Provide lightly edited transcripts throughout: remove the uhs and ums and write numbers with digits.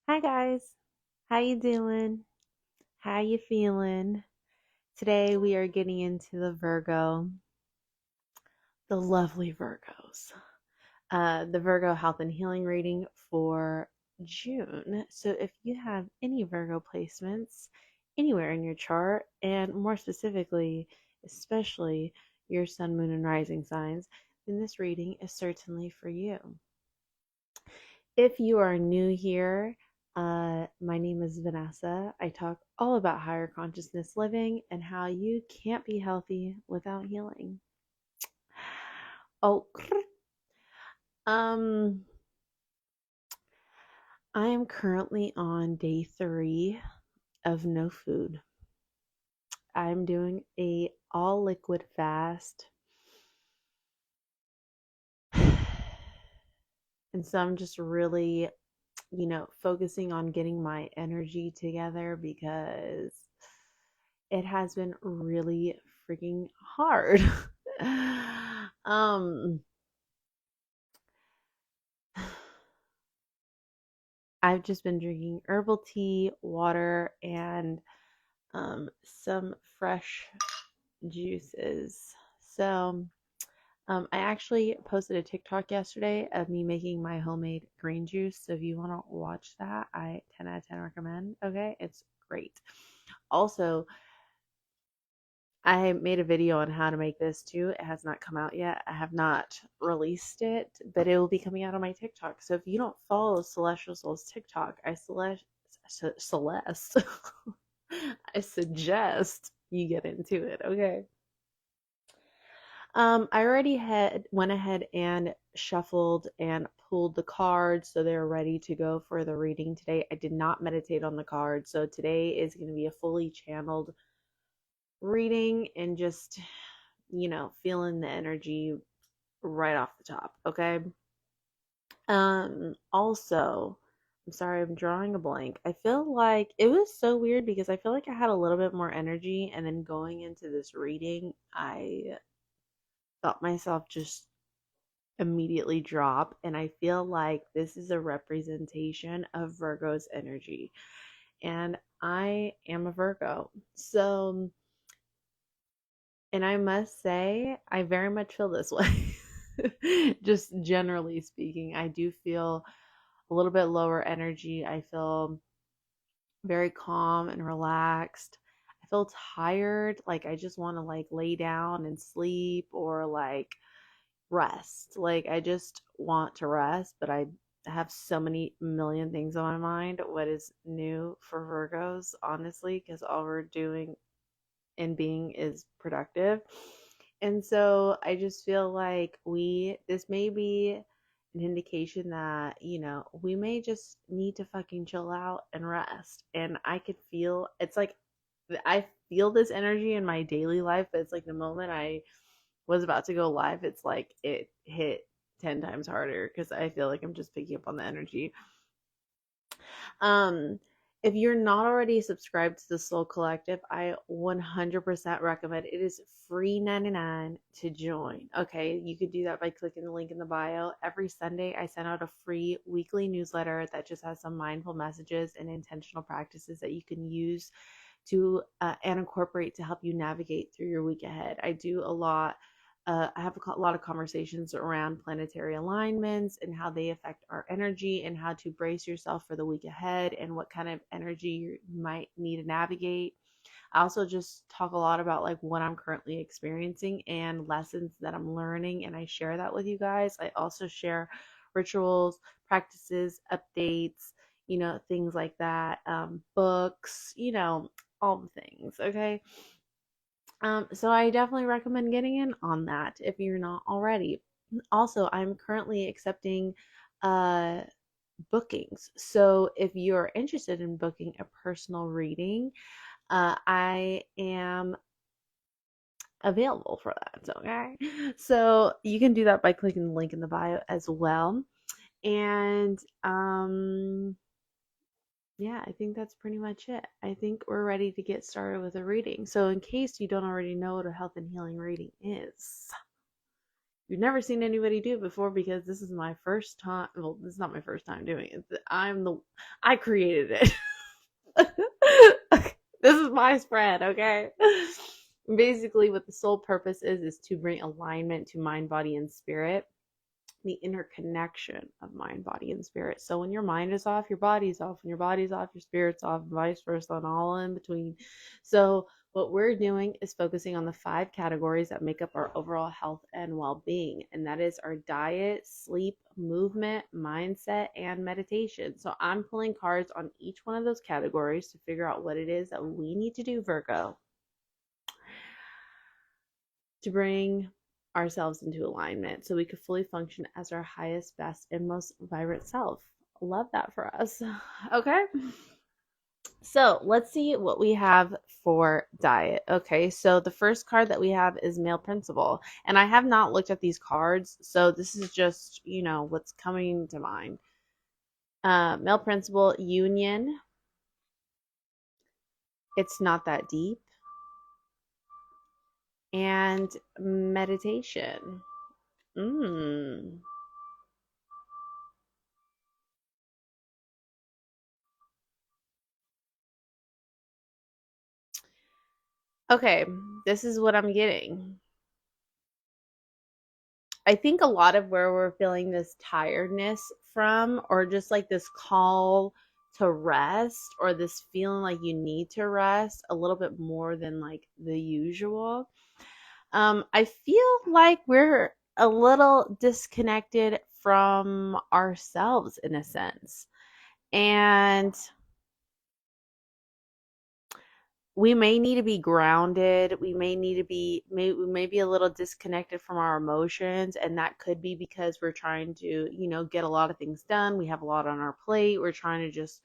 Hi guys, how you doing? How you feeling? Today we are getting into the Virgo, the lovely Virgos. The Virgo health and healing reading for June. So if you have any Virgo placements anywhere in your chart, and more specifically, especially your sun, moon, and rising signs, then this reading is certainly for you. If you are new here, my name is Vanessa. I talk all about higher consciousness living and how you can't be healthy without healing. Oh, um, I am currently on day 3 of no food. I'm doing a all liquid fast. And so I'm just really, focusing on getting my energy together because it has been really freaking hard. um, I've just been drinking herbal tea, water, and some fresh juices. So, I actually posted a TikTok yesterday of me making my homemade green juice. So if you want to watch that, I 10 out of 10 recommend. Okay, it's great. Also, I made a video on how to make this too. It has not come out yet. I have not released it, but it will be coming out on my TikTok. So if you don't follow Celestial Souls TikTok, Celeste, I suggest you get into it. Okay. I already had went ahead and shuffled and pulled the cards so they're ready to go for the reading today. I did not meditate on the cards, so today is going to be a fully channeled reading and just, feeling the energy right off the top, okay? Also, I'm sorry, I'm drawing a blank. I feel like it was so weird because I feel like I had a little bit more energy, and then going into this reading, I felt myself just immediately drop. And I feel like this is a representation of Virgo's energy. And I am a Virgo. So, and I must say, I very much feel this way. Just generally speaking, I do feel a little bit lower energy. I feel very calm and relaxed. I feel tired, like I just want to like lay down and sleep or like rest. Like I just want to rest, but I have so many million things on my mind. What is new for Virgos, honestly, because all we're doing and being is productive. And so I just feel like this may be an indication that, we may just need to fucking chill out and rest. And I could feel it's like I feel this energy in my daily life, but it's like the moment I was about to go live, it's like it hit 10 times harder because I feel like I'm just picking up on the energy. Um, if you're not already subscribed to the Soul Collective, I 100% recommend it. Is free 99 to join. Okay, you could do that by clicking the link in the bio. Every Sunday, I send out a free weekly newsletter that just has some mindful messages and intentional practices that you can use to and incorporate to help you navigate through your week ahead. I do a lot. I have a lot of conversations around planetary alignments and how they affect our energy and how to brace yourself for the week ahead and what kind of energy you might need to navigate. I also just talk a lot about like what I'm currently experiencing and lessons that I'm learning, and I share that with you guys. I also share rituals, practices, updates, things like that, books, all the things. Okay. So I definitely recommend getting in on that if you're not already. Also, I'm currently accepting uh bookings. So if you're interested in booking a personal reading, I am available for that. Okay. So you can do that by clicking the link in the bio as well. And yeah, I think that's pretty much it. I think we're ready to get started with a reading. So, in case you don't already know what a health and healing reading is, You've never seen anybody do it before because this is my first time. Well, this is not my first time doing it. I created it. This is my spread, okay? Basically, what the sole purpose is to bring alignment to mind, body, and spirit, the interconnection of mind, body, and spirit. So when your mind is off, your body's off. When your body's off, your spirit's off, and vice versa, and all in between. So what we're doing is focusing on the 5 categories that make up our overall health and well-being, and that is our diet, sleep, movement, mindset, and meditation. So I'm pulling cards on each one of those categories to figure out what it is that we need to do, Virgo, to bring ourselves into alignment so we could fully function as our highest, best, and most vibrant self. Love that for us. Okay. So let's see what we have for diet. Okay, so the first card that we have is male principle. And I have not looked at these cards, so this is just, what's coming to mind. Male principle, union. It's not that deep. And meditation. Okay, this is what I'm getting. I think a lot of where we're feeling this tiredness from, or just like this call to rest, or this feeling like you need to rest a little bit more than like the usual. I feel like we're a little disconnected from ourselves in a sense. And we may need to be grounded. We may need to be, we may be a little disconnected from our emotions. And that could be because we're trying to, get a lot of things done. We have a lot on our plate. We're trying to just,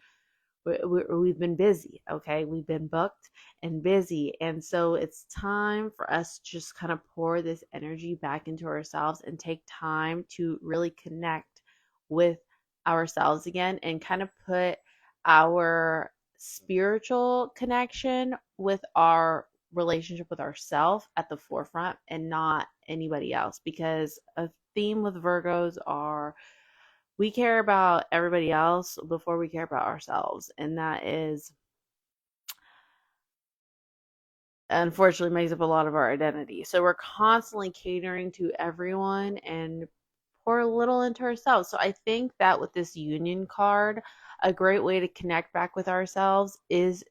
we've been busy. Okay. We've been booked and busy. And so it's time for us to just kind of pour this energy back into ourselves and take time to really connect with ourselves again and kind of put our spiritual connection with our relationship with ourselves at the forefront and not anybody else, because a theme with Virgos are we care about everybody else before we care about ourselves, and that is unfortunately makes up a lot of our identity. So we're constantly catering to everyone and pour a little into ourselves. So I think that with this union card, a great way to connect back with ourselves is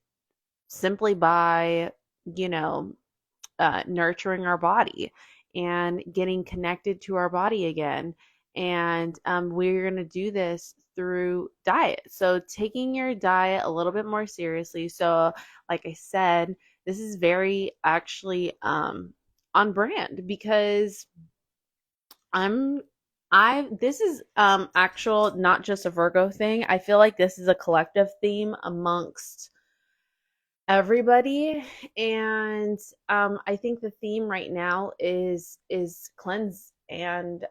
simply by, you know, nurturing our body and getting connected to our body again. And we're going to do this through diet. So taking your diet a little bit more seriously. So, like I said, this is very actually on brand because I'm this is actual not just a Virgo thing. I feel like this is a collective theme amongst everybody, and I think the theme right now is cleanse and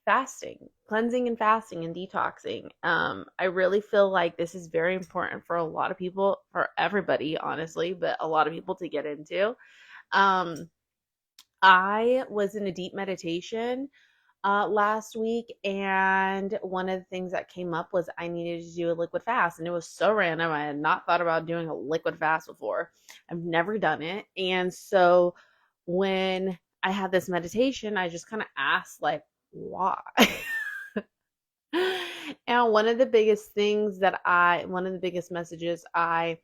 fasting, cleansing and fasting and detoxing. I really feel like this is very important for a lot of people, for everybody honestly, but a lot of people to get into. um I was in a deep meditation last week, and one of the things that came up was I needed to do a liquid fast, and it was so random. I had not thought about doing a liquid fast before. I've never done it, and so when I had this meditation, I just kind of asked, like, why? And one of the biggest messages I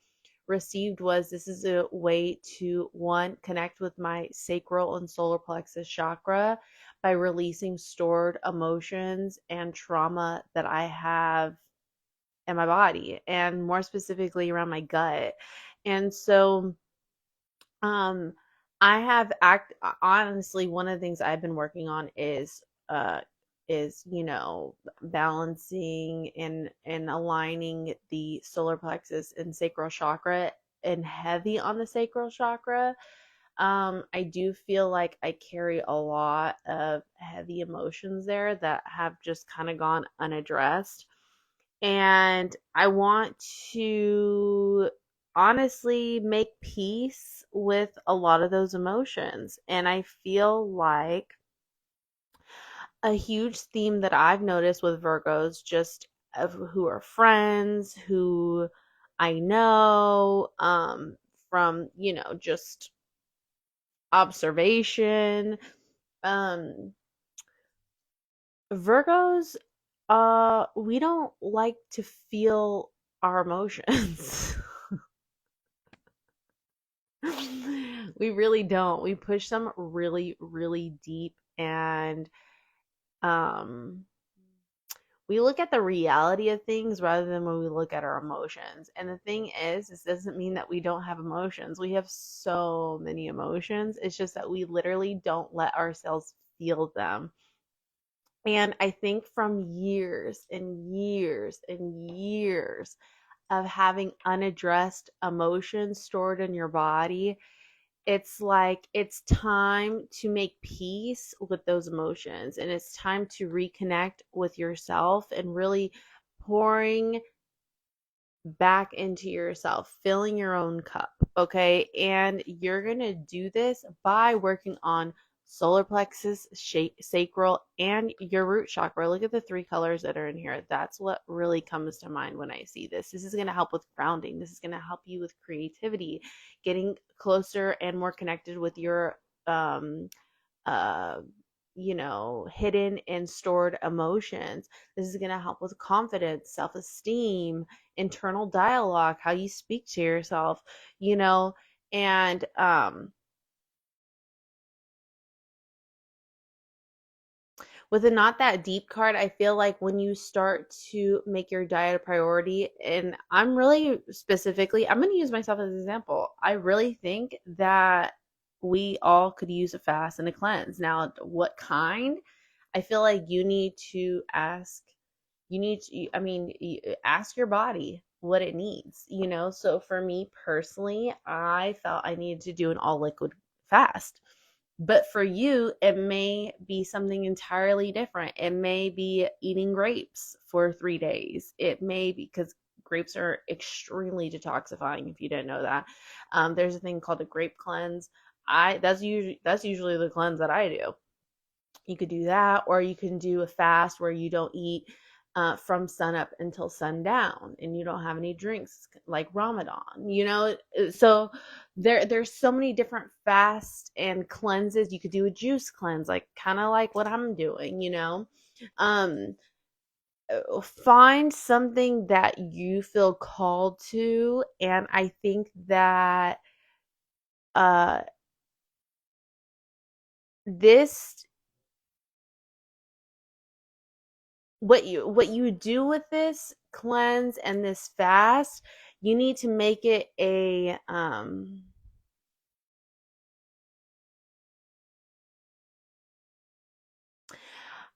received was this is a way to, one, connect with my sacral and solar plexus chakra by releasing stored emotions and trauma that I have in my body, and more specifically around my gut. And so um I have honestly, one of the things I've been working on uh is, balancing and aligning the solar plexus and sacral chakra, and heavy on the sacral chakra. I do feel like I carry a lot of heavy emotions there that have just kind of gone unaddressed. And I want to honestly make peace with a lot of those emotions. And I feel like a huge theme that I've noticed with Virgos, just of who are friends, who I know, from, just observation. Um, Virgos, we don't like to feel our emotions. We really don't. We push them really, really deep, and um we look at the reality of things rather than when we look at our emotions. And the thing is, this doesn't mean that we don't have emotions. We have so many emotions. It's just that we literally don't let ourselves feel them. And I think from years and years and years of having unaddressed emotions stored in your body, it's like it's time to make peace with those emotions, and it's time to reconnect with yourself and really pouring back into yourself, filling your own cup, okay? And you're going to do this by working on solar plexus, sacral, and your root chakra. Look at the three colors that are in here. That's what really comes to mind when I see this. This is going to help with grounding. This is going to help you with creativity, getting closer and more connected with your um uh hidden and stored emotions. This is going to help with confidence, self-esteem, internal dialogue, how you speak to yourself, you know, and with a not that deep card, I feel like when you start to make your diet a priority, and I'm really specifically, I'm going to use myself as an example. I really think that we all could use a fast and a cleanse. Now, what kind? I feel like I mean, ask your body what it needs, you know? So for me personally, I felt I needed to do an all liquid fast. But for you, it may be something entirely different. It may be eating grapes for 3 days. It may be because grapes are extremely detoxifying. If you didn't know that, there's a thing called a grape cleanse. That's usually the cleanse that I do. You could do that, or you can do a fast where you don't eat from sunup until sundown, and you don't have any drinks, like Ramadan. So there's so many different fasts and cleanses. You could do a juice cleanse, like kind of like what I'm doing. Um, find something that you feel called to, and I think that uh this what you do with this cleanse and this fast, you need to make it a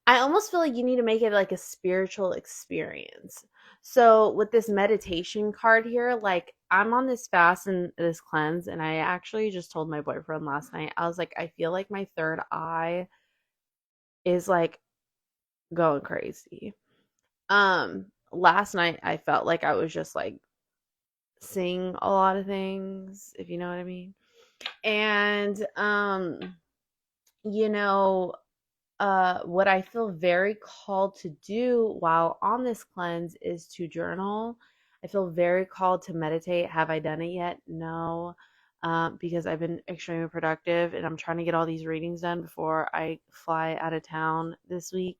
I almost feel like you need to make it like a spiritual experience. So with this meditation card here, like I'm on this fast and this cleanse, and I actually just told my boyfriend last night, I was like, I feel like my third eye is like going crazy. Last night I felt like I was just like seeing a lot of things, if you know what I mean. And you know, what I feel very called to do while on this cleanse is to journal. I feel very called to meditate. Have I done it yet? No. Because I've been extremely productive and I'm trying to get all these readings done before I fly out of town this week.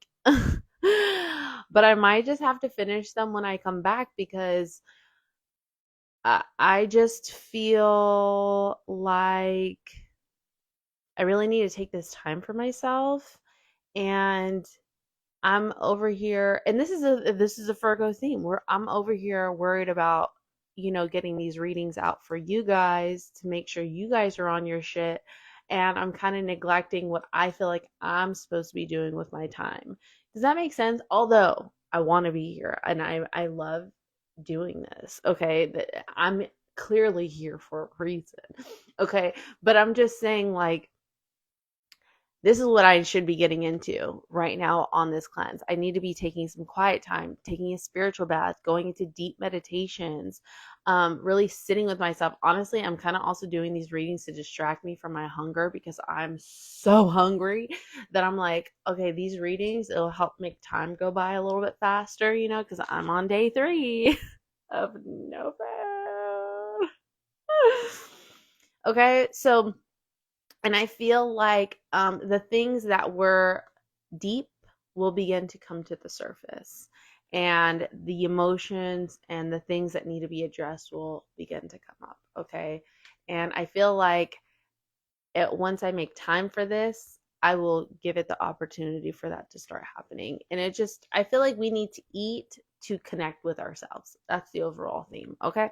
But I might just have to finish them when I come back, because I just feel like I really need to take this time for myself. And I'm over here, and this is a Virgo theme, where I'm over here worried about, getting these readings out for you guys to make sure you guys are on your shit. And I'm kind of neglecting what I feel like I'm supposed to be doing with my time. Does that make sense? Although I want to be here and I love doing this. Okay. That I'm clearly here for a reason. Okay. But I'm just saying, like, This is what I should be getting into right now on this cleanse. I need to be taking some quiet time, taking a spiritual bath, going into deep meditations, really sitting with myself. Honestly, I'm kind of also doing these readings to distract me from my hunger because I'm so hungry that I'm like, okay, these readings, it'll help make time go by a little bit faster, because I'm on day 3 of no food. Okay, so and I feel like the things that were deep will begin to come to the surface. And the emotions and the things that need to be addressed will begin to come up. Okay. And I feel like once I make time for this, I will give it the opportunity for that to start happening. And I feel like we need to eat to connect with ourselves. That's the overall theme. Okay.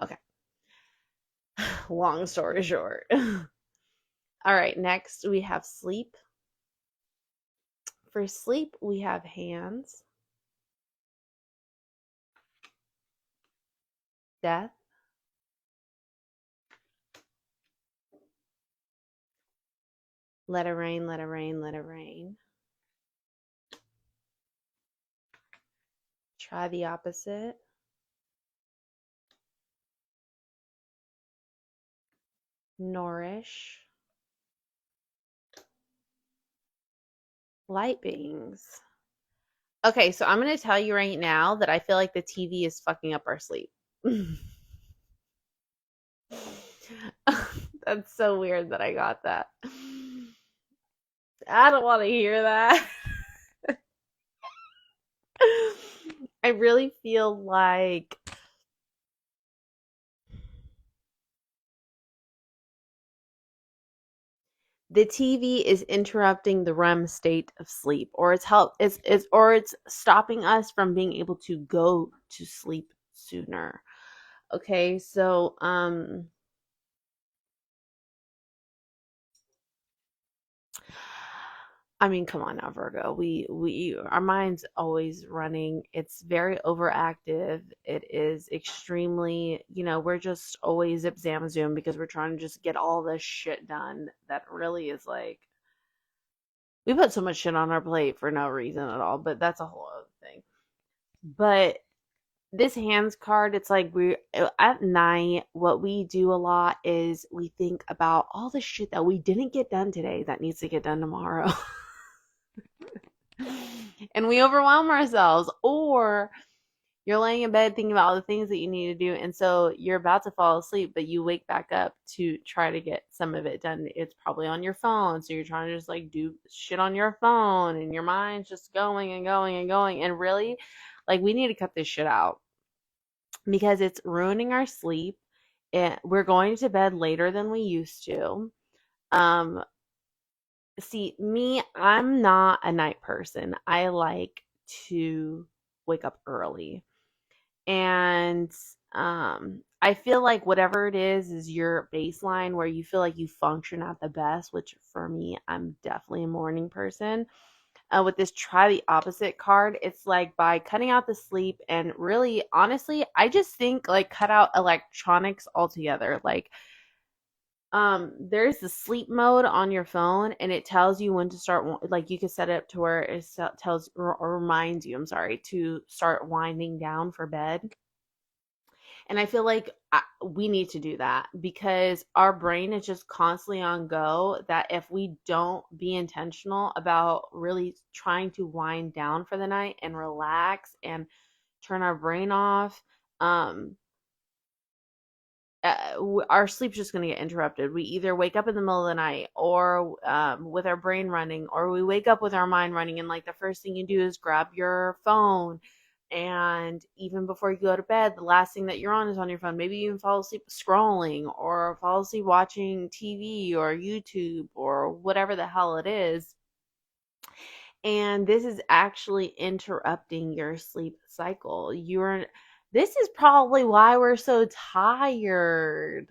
Okay. Long story short. All right. Next, we have sleep. For sleep, we have hands, death, let it rain, let it rain, let it rain. Try the opposite. Nourish, light beings. Okay, so I'm going to tell you right now that I feel like the TV is fucking up our sleep. That's so weird that I got that. I don't want to hear that. I really feel like the TV is interrupting the REM state of sleep, or it's stopping us from being able to go to sleep sooner. Okay, so I mean, come on now, Virgo. Our mind's always running. It's very overactive. It is extremely, we're just always zip zam zoom because we're trying to just get all this shit done. That really is like we put so much shit on our plate for no reason at all. But that's a whole other thing. But this hands card, it's like we at night. What we do a lot is we think about all the shit that we didn't get done today that needs to get done tomorrow. And we overwhelm ourselves, or you're laying in bed thinking about all the things that you need to do, and so you're about to fall asleep, but you wake back up to try to get some of it done. It's probably on your phone, so you're trying to just like do shit on your phone, and your mind's just going and going and going, and really, like, we need to cut this shit out because it's ruining our sleep. We're going to bed later than we used to. um See, me, I'm not a night person. I like to wake up early. And I feel like whatever it is your baseline where you feel like you function at the best, which for me, I'm definitely a morning person. With this try the opposite card, it's like by cutting out the sleep and really, honestly, I just think like cut out electronics altogether. Like there's the sleep mode on your phone and it tells you when to start, like you can set it up to where it tells or reminds you, I'm sorry, to start winding down for bed. And I feel like we need to do that because our brain is just constantly on go, that if we don't be intentional about really trying to wind down for the night and relax and turn our brain off, um our sleep's just going to get interrupted. We either wake up in the middle of the night or with our brain running, or we wake up with our mind running. And like the first thing you do is grab your phone. And even before you go to bed, the last thing that you're on is on your phone. Maybe you even fall asleep scrolling or fall asleep watching TV or YouTube or whatever the hell it is. And this is actually interrupting your sleep cycle. This is probably why we're so tired.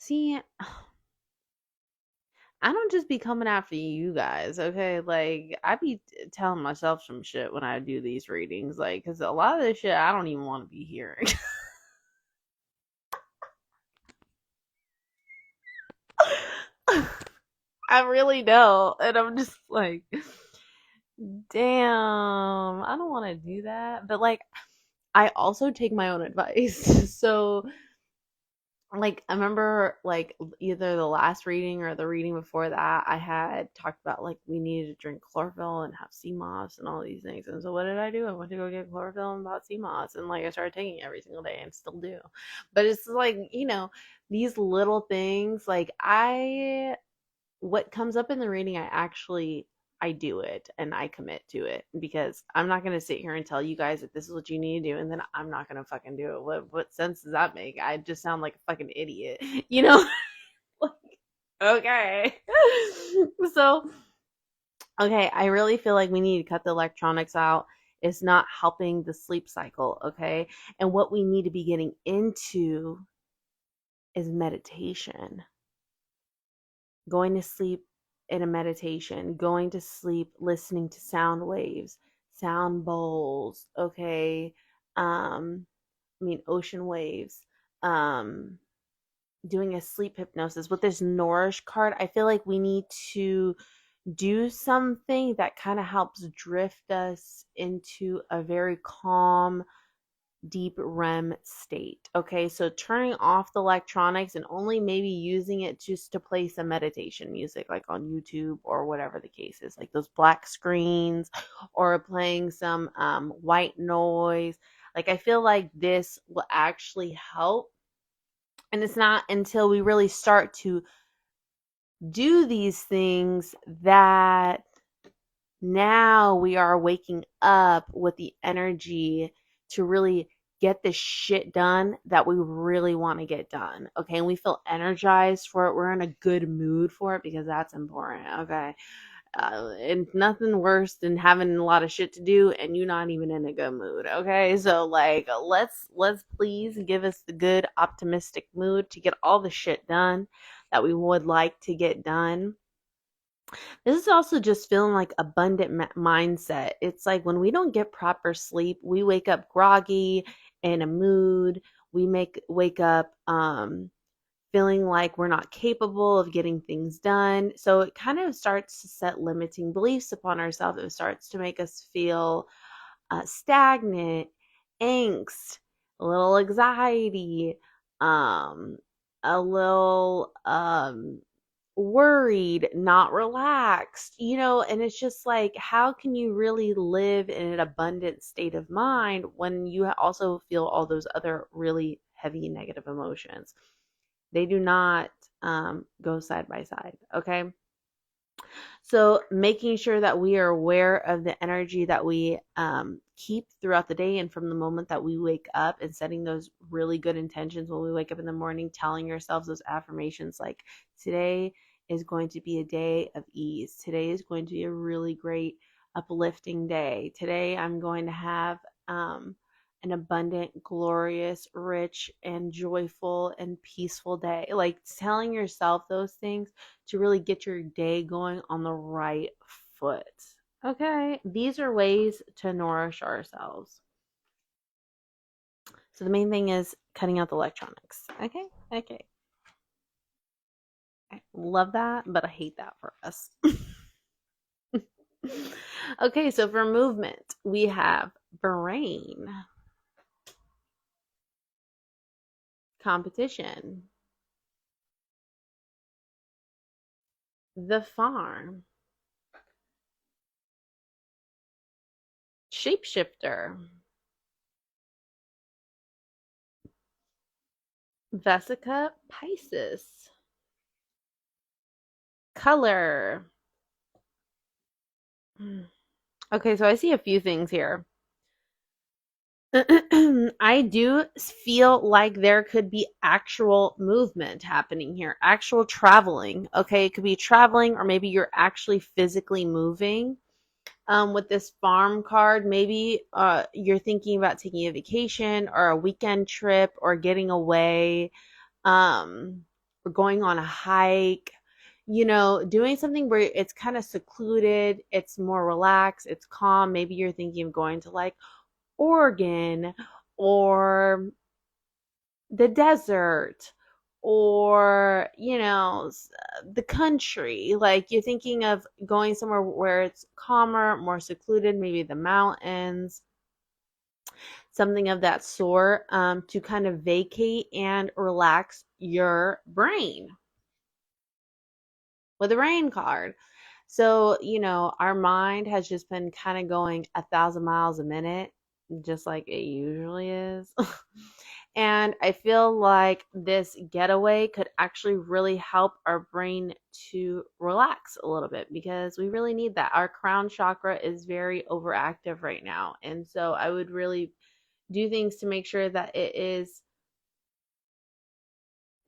See, I don't just be coming after you guys, okay? Like, I be telling myself some shit when I do these readings, like, because a lot of this shit I don't even want to be hearing. I really don't. And I'm just like, damn, I don't want to do that. But, like, I also take my own advice. So, like, I remember, like, either the last reading or the reading before that, I had talked about, like, we needed to drink chlorophyll and have sea moss and all these things. And so what did I do? I went to go get chlorophyll and bought sea moss, and, like, I started taking it every single day and still do. But it's like, these little things, like, what comes up in the reading, I do it and I commit to it, because I'm not gonna sit here and tell you guys that this is what you need to do and then I'm not gonna fucking do it. What sense does that make? I just sound like a fucking idiot, you know? Like, okay. So, okay, I really feel like we need to cut the electronics out. It's not helping the sleep cycle, okay? And what we need to be getting into is meditation. Going to sleep in a meditation, going to sleep listening to sound waves, sound bowls, okay? Ocean waves. Um, Doing a sleep hypnosis. With this Nourish card, I feel like we need to do something that kind of helps drift us into a very calm, deep REM state. Okay, so turning off the electronics and only maybe using it just to play some meditation music, like on YouTube or whatever the case is, like those black screens, or playing some white noise. Like, I feel like this will actually help. And it's not until we really start to do these things that now we are waking up with the energy to really get the shit done that we really want to get done. Okay. And we feel energized for it. We're in a good mood for it, because that's important. Okay. And nothing worse than having a lot of shit to do and you not even in a good mood. Okay. So, like, let's please give us the good optimistic mood to get all the shit done that we would like to get done. This is also just feeling like abundant mindset. It's like when we don't get proper sleep, we wake up groggy, in a mood. We wake up feeling like we're not capable of getting things done. So it kind of starts to set limiting beliefs upon ourselves. It starts to make us feel stagnant, angst, a little anxiety, um, a little worried, not relaxed, and it's just like, how can you really live in an abundant state of mind when you also feel all those other really heavy negative emotions? They do not go side by side, okay? So making sure that we are aware of the energy that we keep throughout the day, and from the moment that we wake up, and setting those really good intentions when we wake up in the morning, telling yourselves those affirmations like, today is going to be a day of ease. Today is going to be a really great uplifting day. Today I'm going to have an abundant, glorious, rich, and joyful and peaceful day. Like, telling yourself those things to really get your day going on the right foot. Okay, these are ways to nourish ourselves. So the main thing is cutting out the electronics. Okay, okay. I love that, but I hate that for us. Okay, so for movement, we have brain, competition, the farm, shapeshifter, Vesica Pisces, color. Okay, so I see a few things here. I do feel like there could be actual movement happening here, actual traveling. Okay, it could be traveling, or maybe you're actually physically moving. With this farm card, maybe you're thinking about taking a vacation or a weekend trip or getting away. Um, or going on a hike, doing something where it's kind of secluded, it's more relaxed, it's calm. Maybe you're thinking of going to like Oregon or the desert or, the country. Like you're thinking of going somewhere where it's calmer, more secluded, maybe the mountains, something of that sort, to kind of vacate and relax your brain with a rain card. So, our mind has just been kind of going 1,000 miles a minute, just like it usually is. And I feel like this getaway could actually really help our brain to relax a little bit because we really need that. Our crown chakra is very overactive right now. And so I would really do things to make sure that it is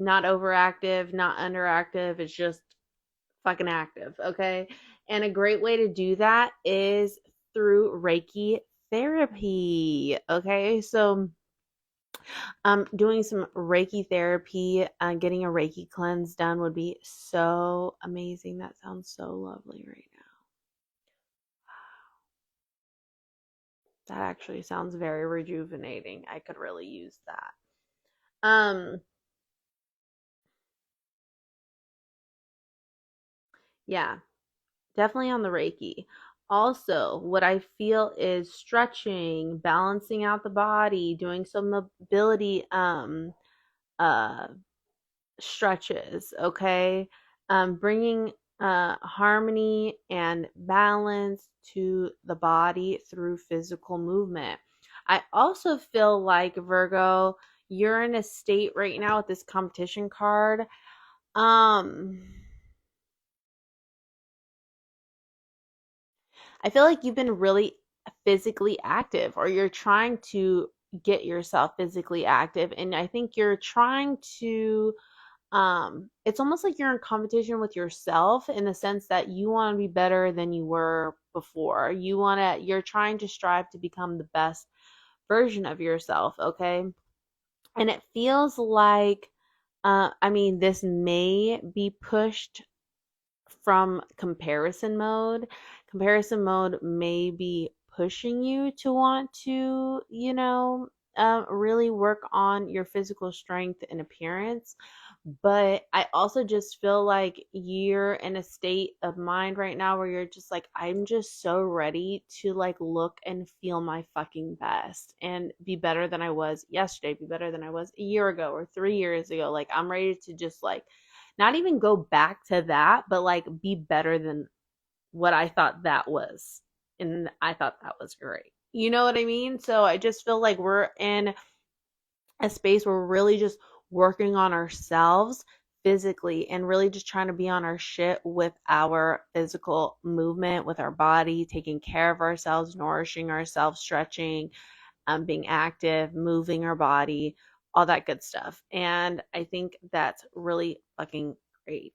not overactive, not underactive. It's just fucking active, okay? And a great way to do that is through Reiki therapy, okay? So, doing some Reiki therapy, getting a Reiki cleanse done would be so amazing. That sounds so lovely right now. That actually sounds very rejuvenating. I could really use that. Um, yeah, definitely on the Reiki. Also, what I feel is stretching, balancing out the body, doing some mobility uh stretches, okay? Bringing harmony and balance to the body through physical movement. I also feel like, Virgo, you're in a state right now with this competition card. Um, I feel like you've been really physically active, or you're trying to get yourself physically active. And I think you're trying to, it's almost like you're in competition with yourself in the sense that you want to be better than you were before. You're trying to strive to become the best version of yourself, okay? And it feels like, I mean, this may be pushed from comparison mode. Comparison mode may be pushing you to want to, really work on your physical strength and appearance. But I also just feel like you're in a state of mind right now where you're just like, I'm just so ready to like look and feel my fucking best and be better than I was yesterday, be better than I was a year ago or 3 years ago. Like, I'm ready to just like not even go back to that, but like be better than what I thought that was. And I thought that was great. You know what I mean? So I just feel like we're in a space where we're really just working on ourselves physically and really just trying to be on our shit with our physical movement, with our body, taking care of ourselves, nourishing ourselves, stretching, being active, moving our body, all that good stuff. And I think that's really fucking great.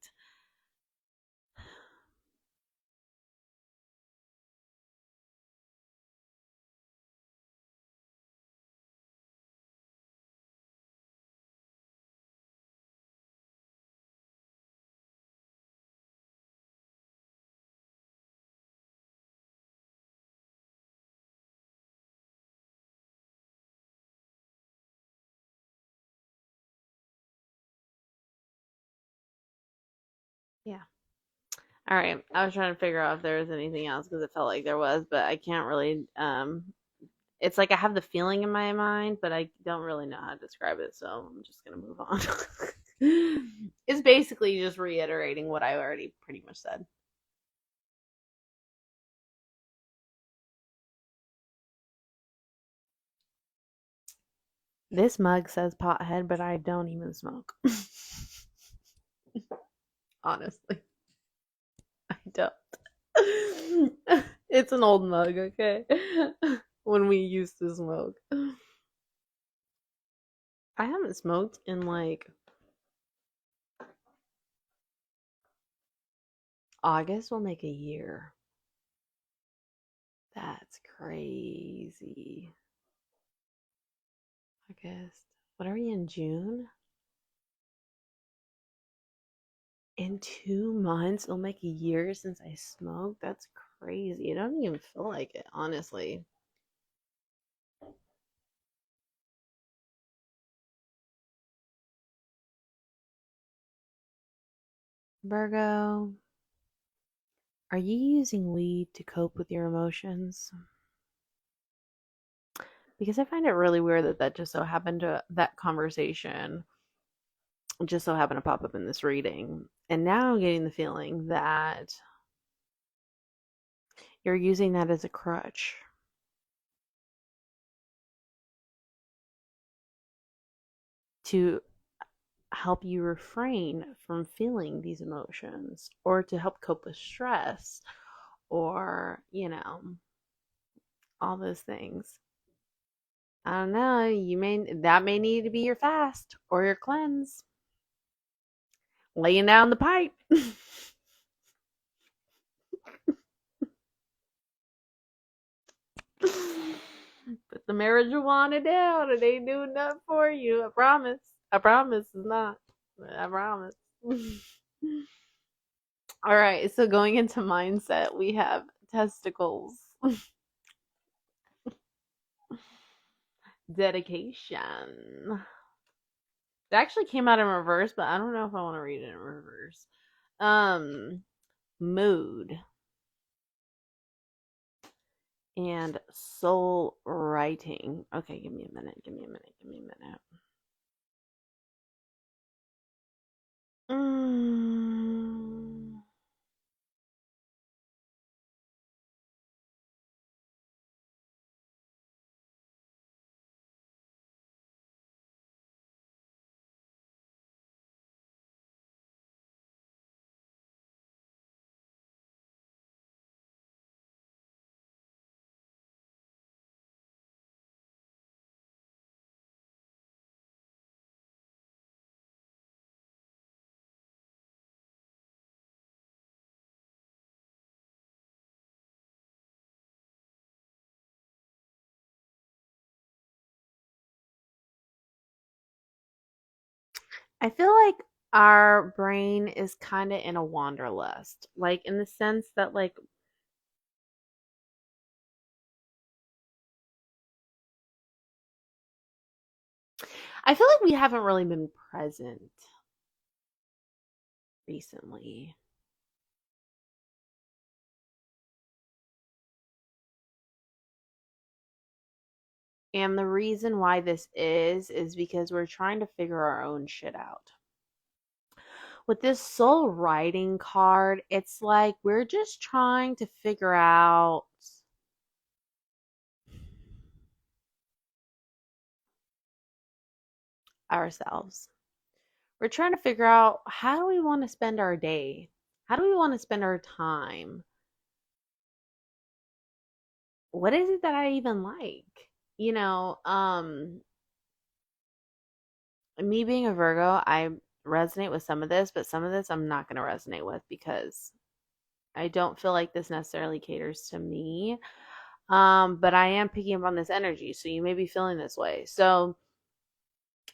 Yeah. All right. I was trying to figure out if there was anything else because it felt like there was, but I can't really. It's like I have the feeling in my mind, but I don't really know how to describe it, so I'm just gonna move on. It's basically just reiterating what I already pretty much said. This mug says pothead, but I don't even smoke. Honestly, I don't. It's an old mug, okay? When we used to smoke. I haven't smoked in like August will make a year. That's crazy. August. What are we in June? In 2 months, it'll make a year since I smoked. That's crazy. It doesn't even feel like it, honestly. Virgo, are you using weed to cope with your emotions? Because I find it really weird that that just so happened to that conversation just so happened to pop up in this reading. And now I'm getting the feeling that you're using that as a crutch to help you refrain from feeling these emotions or to help cope with stress or, all those things. I don't know, that may need to be your fast or your cleanse. Laying down the pipe. Put the marijuana down. It ain't doing nothing for you. I promise. I promise it's not. I promise. All right. So going into mindset, we have testicles, dedication. It actually came out in reverse, but I don't know if I want to read it in reverse. Um, mood and soul writing. Okay, give me a minute. Give me a minute. Give me a minute. Mm. I feel like our brain is kind of in a wanderlust, like in the sense that, like, I feel like we haven't really been present recently. And the reason why this is because we're trying to figure our own shit out. With this soul writing card, it's like we're just trying to figure out ourselves. We're trying to figure out, how do we want to spend our day? How do we want to spend our time? What is it that I even like? You know, me being a Virgo, I resonate with some of this, but some of this I'm not going to resonate with because I don't feel like this necessarily caters to me. But I am picking up on this energy, so you may be feeling this way. So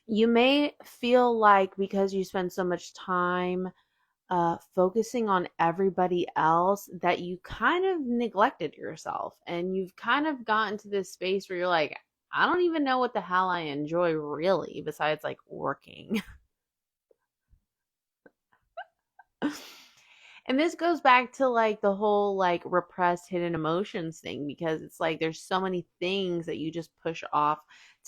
you may feel like because you spend so much time focusing on everybody else that you kind of neglected yourself, and you've kind of gotten to this space where you're like, I don't even know what the hell I enjoy really besides like working. And this goes back to like the whole like repressed hidden emotions thing, because it's like there's so many things that you just push off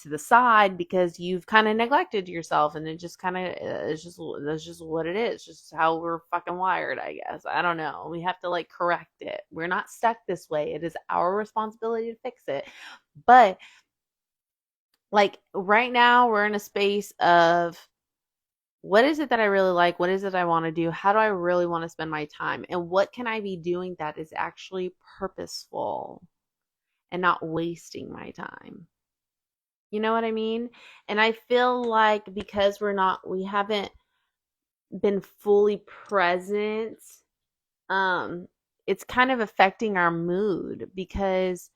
to the side because you've kind of neglected yourself, and it just kind of it's just that's just what it is, just how we're fucking wired, I guess. I don't know. We have to like correct it. We're not stuck this way. It is our responsibility to fix it. But like right now we're in a space of, what is it that I really like? What is it I want to do? How do I really want to spend my time? And what can I be doing that is actually purposeful and not wasting my time? You know what I mean? And I feel like because we haven't been fully present, um, it's kind of affecting our mood because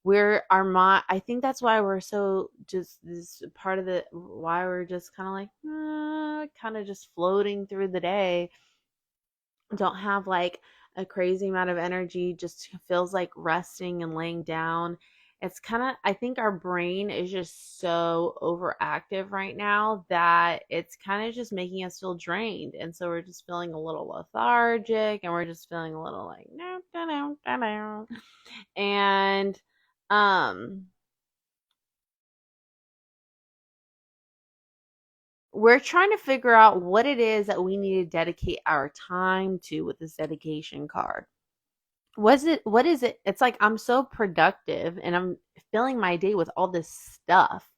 we're our mind. I think that's why we're so just this part of the why we're just kind of like kind of just floating through the day, don't have like a crazy amount of energy, just feels like resting and laying down. It's kind of, I think our brain is just so overactive right now that it's kind of just making us feel drained. And so we're just feeling a little lethargic and we're just feeling a little like, no, no, no, no, no. And, um, we're trying to figure out what it is that we need to dedicate our time to with this dedication card. What is it? It's like I'm so productive and I'm filling my day with all this stuff,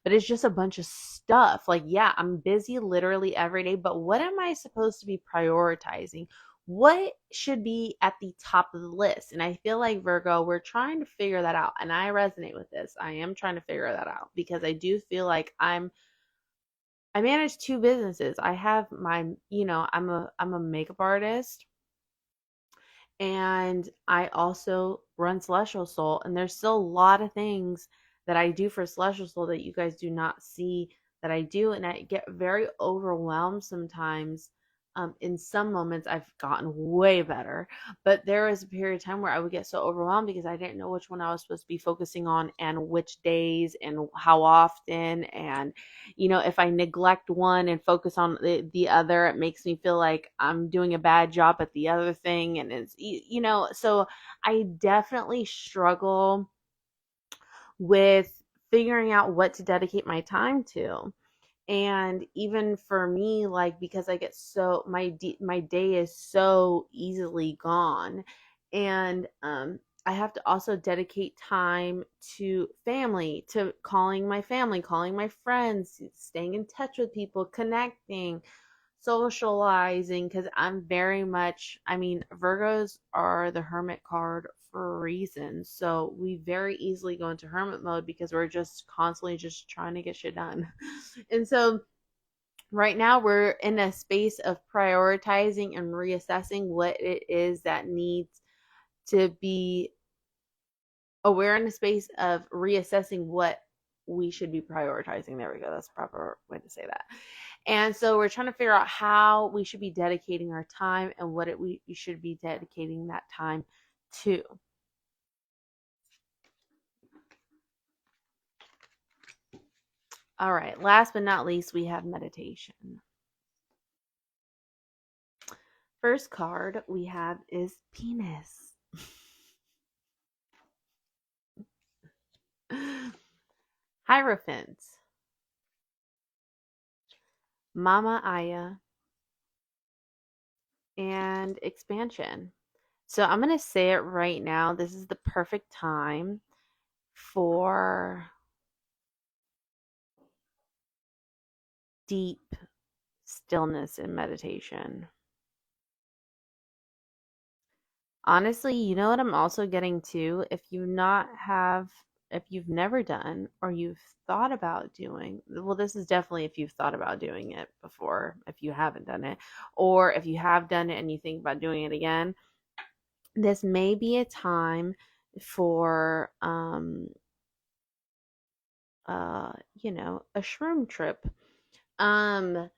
but it's just a bunch of stuff. Like, yeah, I'm busy literally every day, but what am I supposed to be prioritizing? What should be at the top of the list? And I feel like Virgo, we're trying to figure that out. And I resonate with this. I am trying to figure that out because I do feel like I manage two businesses. I have my, I'm a makeup artist and I also run Celestial Soul. And there's still a lot of things that I do for Celestial Soul that you guys do not see that I do. And I get very overwhelmed sometimes. In some moments, I've gotten way better, but there was a period of time where I would get so overwhelmed because I didn't know which one I was supposed to be focusing on and which days and how often. And if I neglect one and focus on the other, it makes me feel like I'm doing a bad job at the other thing. And so I definitely struggle with figuring out what to dedicate my time to. And even for me, like, because I get so my day is so easily gone. And I have to also dedicate time to family, to calling my friends, staying in touch with people, connecting, socializing, because I'm very much, I mean, Virgos are the hermit card for a reason. So we very easily go into hermit mode because we're just constantly just trying to get shit done. And so right now we're in a space of prioritizing and reassessing what it is that needs to be, we're in a space of reassessing what we should be prioritizing. There we go. That's the proper way to say that. And so we're trying to figure out how we should be dedicating our time and what we should be dedicating that time to. All right. Last but not least, we have meditation. First card we have is penis. Hierophant, Mama Aya, and expansion. So I'm going to say it right now. This is the perfect time for deep stillness and meditation. Honestly, you know what I'm also getting to? If you've never done or you've thought about doing, well, this is definitely if you've thought about doing it before, if you haven't done it, or if you have done it and you think about doing it again, this may be a time for a shroom trip. Um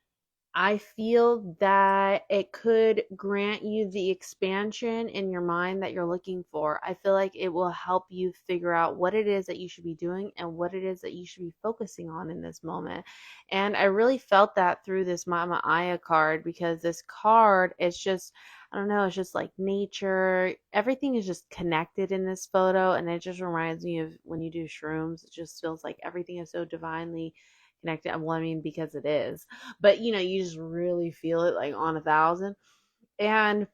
I feel that it could grant you the expansion in your mind that you're looking for. I feel like it will help you figure out what it is that you should be doing and what it is that you should be focusing on in this moment. And I really felt that through this Mama Aya card because this card is just, I don't know, it's just like nature. Everything is just connected in this photo. And it just reminds me of when you do shrooms, it just feels like everything is so divinely connected. Well, I mean, because it is, but you just really feel it like on 1,000. And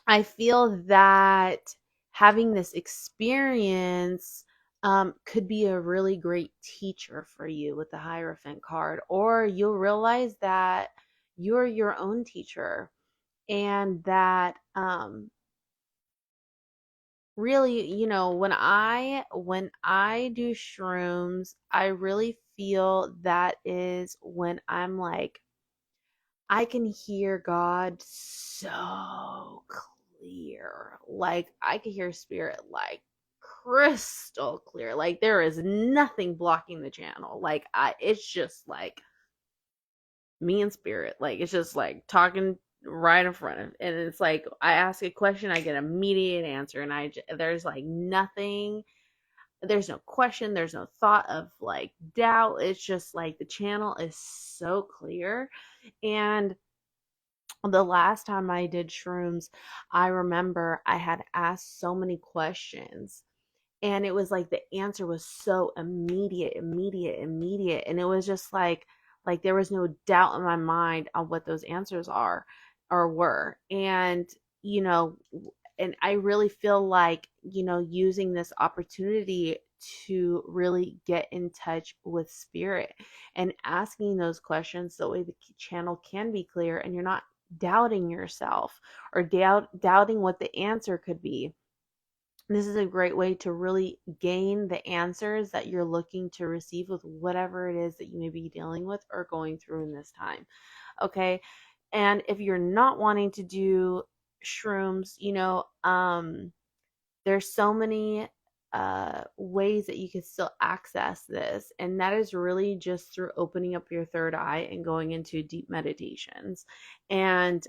I feel that having this experience could be a really great teacher for you with the Hierophant card, or you'll realize that you're your own teacher and that really, when I do shrooms, I really feel that is when I'm like, I can hear God so clear. Like I can hear spirit like crystal clear. Like there is nothing blocking the channel. Like it's just like me and spirit. Like it's just like talking right in front of, and it's like I ask a question, I get an immediate answer, and there's like nothing, there's no question, there's no thought of like doubt. It's just like the channel is so clear. And the last time I did shrooms, I remember I had asked so many questions, and it was like the answer was so immediate, and it was just like there was no doubt in my mind on what those answers are or were. And you know, and I really feel like, using this opportunity to really get in touch with spirit and asking those questions, so way the channel can be clear and you're not doubting yourself or doubting what the answer could be. This is a great way to really gain the answers that you're looking to receive with whatever it is that you may be dealing with or going through in this time. Okay. And if you're not wanting to do shrooms, there's so many ways that you can still access this. And that is really just through opening up your third eye and going into deep meditations. And,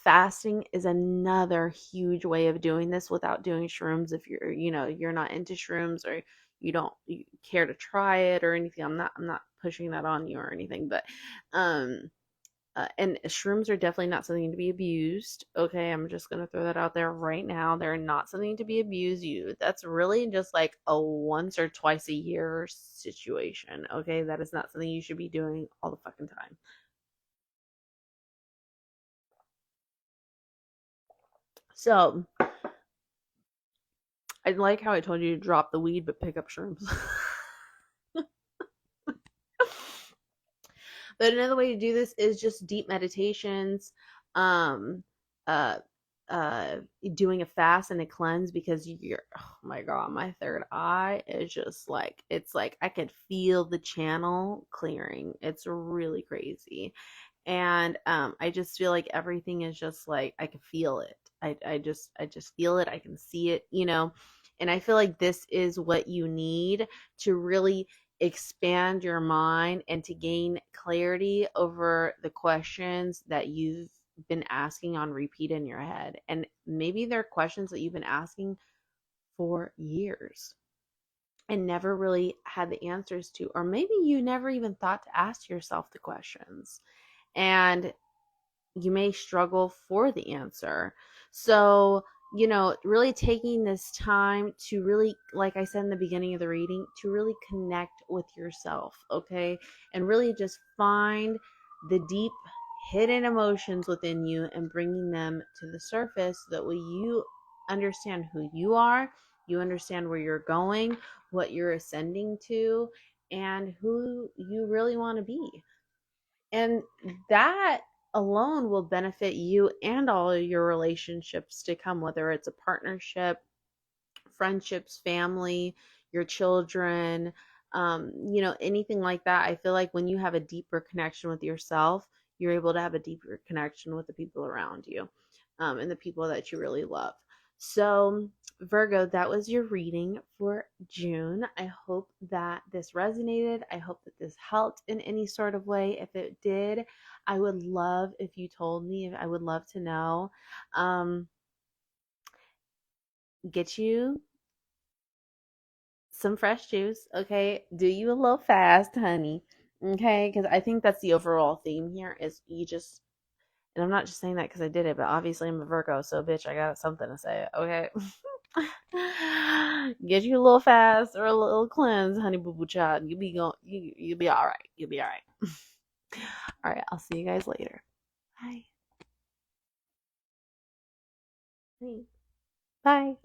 fasting is another huge way of doing this without doing shrooms. If you're not into shrooms, or you care to try it or anything, I'm not pushing that on you or anything, but um and shrooms are definitely not something to be abused. Okay, I'm just gonna throw that out there right now. They're not something to be abused. That's really just like a once or twice a year situation. Okay, that is not something you should be doing all the fucking time. So I like how I told you to drop the weed but pick up shrooms. But another way to do this is just deep meditations, um, uh, uh, doing a fast and a cleanse, because oh my God, my third eye is just like, it's like I could feel the channel clearing. It's really crazy. And I just feel like everything is just like I can feel it. I just feel it. I can see it, and I feel like this is what you need to really expand your mind and to gain clarity over the questions that you've been asking on repeat in your head. And maybe they're questions that you've been asking for years and never really had the answers to, or maybe you never even thought to ask yourself the questions. And you may struggle for the answer. So, really taking this time to really, like I said in the beginning of the reading, to really connect with yourself, okay? And really just find the deep hidden emotions within you and bringing them to the surface, so that way you understand who you are, you understand where you're going, what you're ascending to, and who you really want to be. And that alone will benefit you and all of your relationships to come, whether it's a partnership, friendships, family, your children, anything like that. I feel like when you have a deeper connection with yourself, you're able to have a deeper connection with the people around you, and the people that you really love. So, Virgo, that was your reading for June. I hope that this resonated. I hope that this helped in any sort of way. If it did, I would love if you told me. I would love to know. Um, get you some fresh juice, okay? Do you a little fast, honey, okay? Because I think that's the overall theme here is you just, and I'm not just saying that because I did it, but obviously I'm a Virgo, so bitch, I got something to say, okay? Get you a little fast or a little cleanse, honey boo boo child. You'll be all right. You'll be all right. All right, I'll see you guys later. Bye. Bye.